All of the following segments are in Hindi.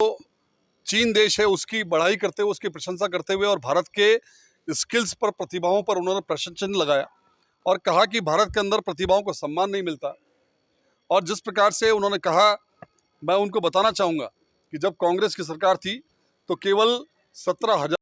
चीन देश है उसकी बढ़ाई करते हुए, उसकी प्रशंसा करते हुए और भारत के स्किल्स पर, प्रतिभाओं पर उन्होंने प्रश्न चिन्ह लगाया और कहा कि भारत के अंदर प्रतिभाओं को सम्मान नहीं मिलता। और जिस प्रकार से उन्होंने कहा, मैं उनको बताना चाहूँगा कि जब कांग्रेस की सरकार थी तो केवल 17,000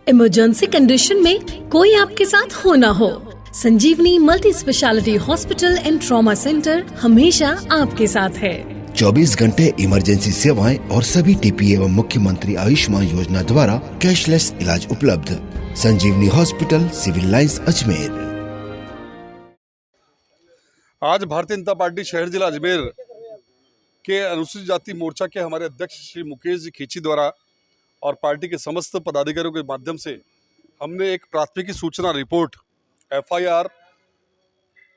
इमरजेंसी कंडीशन में कोई आपके साथ हो ना हो, Sanjeevani multi speciality hospital and trauma centre हमेशा आपके साथ है। 24 घंटे इमरजेंसी सेवाएं और सभी टीपी एवं मुख्यमंत्री आयुष्मान योजना द्वारा कैशलेस इलाज उपलब्ध। संजीवनी हॉस्पिटल, सिविल लाइंस, अजमेर। आज भारतीय जनता पार्टी शहर जिला अजमेर के अनुसूचित जाति मोर्चा के हमारे अध्यक्ष श्री मुकेश जी खींची द्वारा और पार्टी के समस्त पदाधिकारियों के माध्यम से हमने एक प्राथमिकी सूचना रिपोर्ट FIR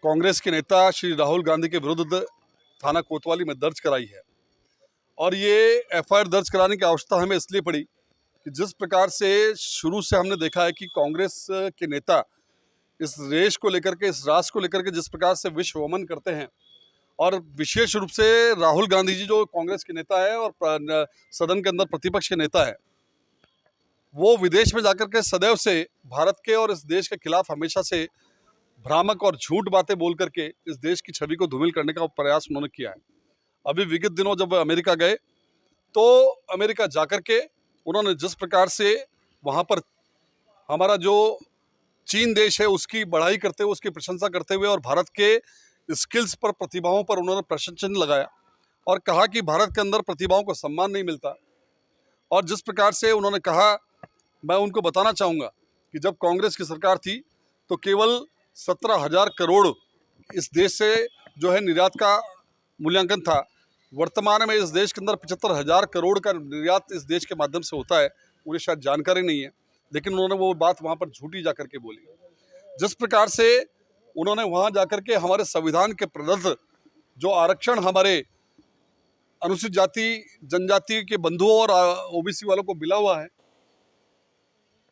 कांग्रेस के नेता श्री राहुल गांधी के विरुद्ध थाना कोतवाली में दर्ज कराई है। और ये FIR दर्ज कराने की आवश्यकता हमें इसलिए पड़ी कि जिस प्रकार से शुरू से हमने देखा है कि कांग्रेस के नेता इस देश को लेकर के, इस राष्ट्र को लेकर के जिस प्रकार से विश्व वमन करते हैं, और विशेष रूप से राहुल गांधी जी जो कांग्रेस के नेता है और सदन के अंदर प्रतिपक्ष के नेता है, वो विदेश में जाकर के सदैव से भारत के और इस देश के खिलाफ हमेशा से भ्रामक और झूठ बातें बोल करके इस देश की छवि को धूमिल करने का प्रयास उन्होंने किया है। अभी विगत दिनों जब अमेरिका गए तो अमेरिका जाकर के उन्होंने जिस प्रकार से वहाँ पर हमारा जो चीन देश है उसकी बढ़ाई करते हुए, उसकी प्रशंसा करते हुए और भारत के स्किल्स पर, प्रतिभाओं पर उन्होंने प्रश्न चिन्ह लगाया और कहा कि भारत के अंदर प्रतिभाओं को सम्मान नहीं मिलता। और जिस प्रकार से उन्होंने कहा, मैं उनको बताना चाहूँगा कि जब कांग्रेस की सरकार थी तो केवल 17,000 करोड़ इस देश से जो है निर्यात का मूल्यांकन था। वर्तमान में इस देश के अंदर 75,000 करोड़ का निर्यात इस देश के माध्यम से होता है। उन्हें शायद जानकारी नहीं है, लेकिन उन्होंने वो बात वहाँ पर झूठी जाकर के बोली। जिस प्रकार से उन्होंने वहाँ जाकर के हमारे संविधान के प्रदत्त जो आरक्षण हमारे अनुसूचित जाति जनजाति के बंधुओं और OBC वालों को मिला हुआ है,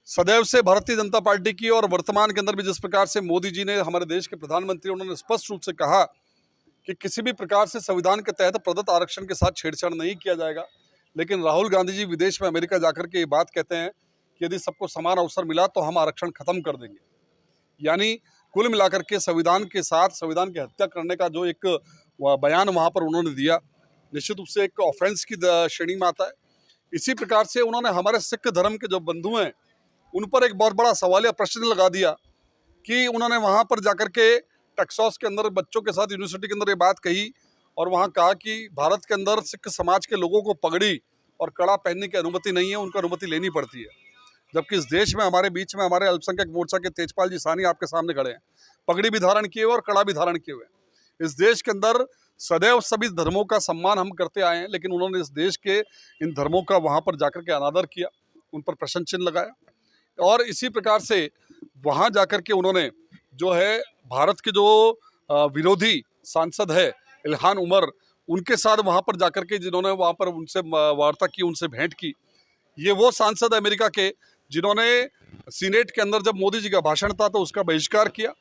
सदैव से भारतीय जनता पार्टी की और वर्तमान के अंदर भी जिस प्रकार से मोदी जी ने, हमारे देश के प्रधानमंत्री, उन्होंने स्पष्ट रूप से कहा कि किसी भी प्रकार से संविधान के तहत प्रदत्त आरक्षण के साथ छेड़छाड़ नहीं किया जाएगा। लेकिन राहुल गांधी जी विदेश में, अमेरिका जाकर के ये बात कहते हैं कि यदि सबको समान अवसर मिला तो हम आरक्षण खत्म कर देंगे। यानी कुल मिलाकर के संविधान के साथ संविधान की हत्या करने का जो एक बयान वहाँ पर उन्होंने दिया, निश्चित रूप से एक ऑफेंस की श्रेणी में आता है। इसी प्रकार से उन्होंने हमारे सिख धर्म के जो बंधु हैं उन पर एक बहुत बड़ा सवालिया प्रश्न लगा दिया कि उन्होंने वहाँ पर जाकर के टेक्सास के अंदर बच्चों के साथ यूनिवर्सिटी के अंदर ये बात कही और वहाँ कहा कि भारत के अंदर सिख समाज के लोगों को पगड़ी और कड़ा पहनने की अनुमति नहीं है, उनको अनुमति लेनी पड़ती है। जबकि इस देश में हमारे बीच में हमारे अल्पसंख्यक मोर्चा के तेजपाल जी सानी आपके सामने खड़े हैं, पगड़ी भी धारण किए हुए और कड़ा भी धारण किए हुए। इस देश के अंदर सदैव सभी धर्मों का सम्मान हम करते आए हैं, लेकिन उन्होंने इस देश के इन धर्मों का वहाँ पर जाकर के अनादर किया, उन पर प्रश्न चिन्ह लगाया। और इसी प्रकार से वहाँ जाकर के उन्होंने जो है भारत के जो विरोधी सांसद है इल्हान उमर, उनके साथ वहाँ पर जाकर के जिन्होंने वहाँ पर उनसे वार्ता की, उनसे भेंट की। ये वो सांसद अमेरिका के जिन्होंने सीनेट के अंदर जब मोदी जी का भाषण था तो उसका बहिष्कार किया।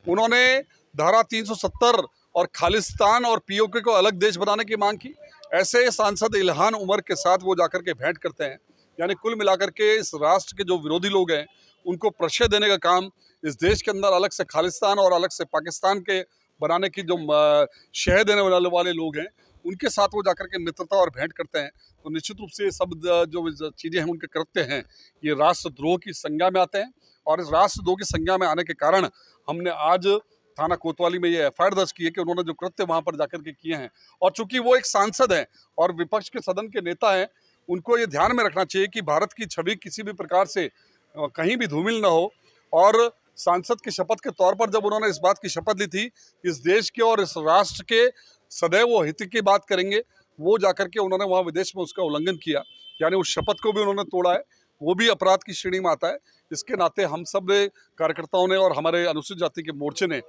उन्होंने धारा 370 और खालिस्तान और POK को अलग देश बनाने की मांग की। ऐसे सांसद इल्हान उमर के साथ वो जाकर के भेंट करते हैं। यानी कुल मिलाकर के इस राष्ट्र के जो विरोधी लोग हैं उनको प्रश्रय देने का काम, इस देश के अंदर अलग से खालिस्तान और अलग से पाकिस्तान के बनाने की जो शह देने वाले लोग हैं, उनके साथ वो जाकर के मित्रता और भेंट करते हैं। तो निश्चित रूप से सब जो चीज़ें हैं उनके कृत्य हैं, ये राष्ट्रद्रोह की संज्ञा में आते हैं। और इस राष्ट्रद्रोह की संज्ञा में आने के कारण हमने आज थाना कोतवाली में ये FIR दर्ज की है कि उन्होंने जो कृत्य वहाँ पर जाकर के किए हैं, और चूंकि वो एक सांसद हैं और विपक्ष के सदन के नेता हैं, उनको ये ध्यान में रखना चाहिए कि भारत की छवि किसी भी प्रकार से कहीं भी धूमिल न हो। और सांसद की शपथ के तौर पर जब उन्होंने इस बात की शपथ ली थी, इस देश के और इस राष्ट्र के सदैव वो हित की बात करेंगे, वो जाकर के उन्होंने वहाँ विदेश में उसका उल्लंघन किया, यानी उस शपथ को भी उन्होंने तोड़ा है, वो भी अपराध की श्रेणी में आता है। इसके नाते हम सब कार्यकर्ताओं ने और हमारे अनुसूचित जाति के मोर्चे ने